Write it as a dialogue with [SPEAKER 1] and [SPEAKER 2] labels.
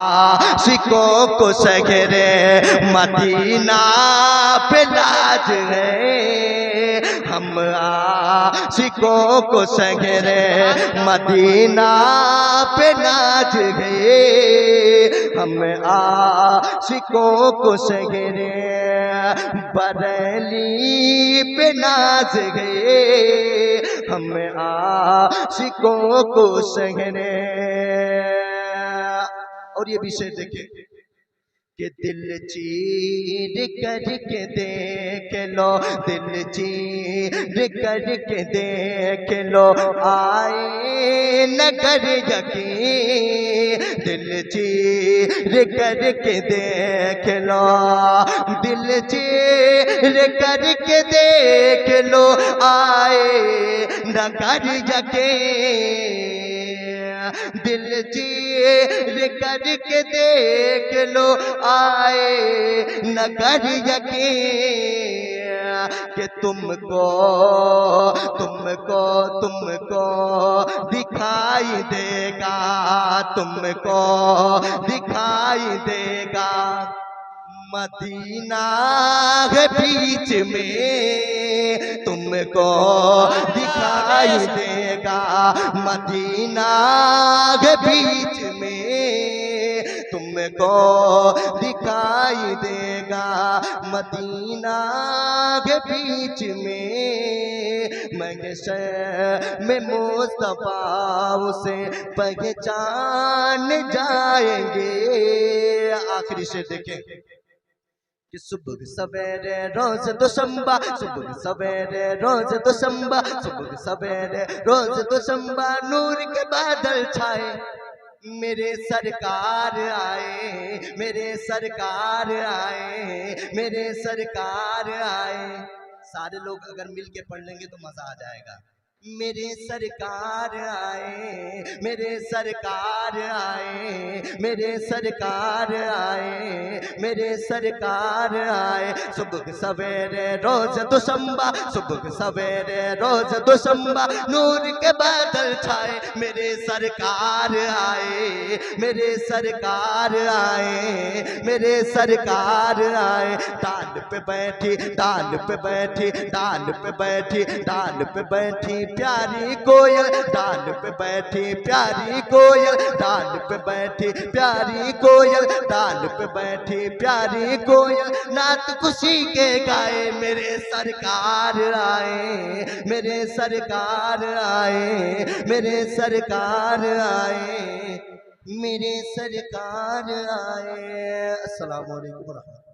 [SPEAKER 1] आशिकों को सगरे मदीना पे लाज है। हम आशिकों को सगरे मदीना पे नाज है। हम आशिकों को सगरे बरेली पे नाज है। हम आशिकों को सगरे। और ये भी शेर देखे कि दिल चीर करके देख लो, दिल चीर करके देख लो, आए नगर यकीन। दिल चीर करके देख लो, दिल चीर करके देख लो, आए नगर यकीन। दिल चीर करके देख लो, आए नगर यकीन कि तुमको तुमको तुमको दिखाई देगा, तुमको दिखाई देगा। मदीना है बीच में, तुमको दिखाई देगा। मदीना है बीच में, तुमको दिखाई देगा। मदीना के बीच में महशर में मुस्तफा उसे पहचान जाएंगे। आखिरी शेर देखें कि सुबह सवेरे रोज दुशंबा, सुबह सवेरे रोज दुशंबा, सुबह सवेरे रोज दुशंबा, नूर के बादल छाए, मेरे सरकार आए, मेरे सरकार आए, मेरे सरकार आए। सारे लोग अगर मिल के पढ़ लेंगे तो मजा आ जाएगा। मेरे सरकार आए, मेरे सरकार आए, मेरे सरकार आए, मेरे सरकार आए। सुबह सवेरे रोज दुशंबा, सुबह सवेरे रोज दुशंबा, नूर के बादल छाए, मेरे सरकार आए, मेरे सरकार आए, मेरे सरकार आए। डाल पे बैठी, डाल पे बैठी, डाल पे बैठी, डाल पे बैठी प्यारी कोयल, डाल पे बैठी प्यारी कोयल, डाल पे बैठी प्यारी कोयल, डाल पे बैठी प्यारी कोयल। नात खुशी के गाए, मेरे सरकार आए, मेरे सरकार आए, मेरे सरकार आए, मेरे सरकार आए। अस्सलामु अलैकुम।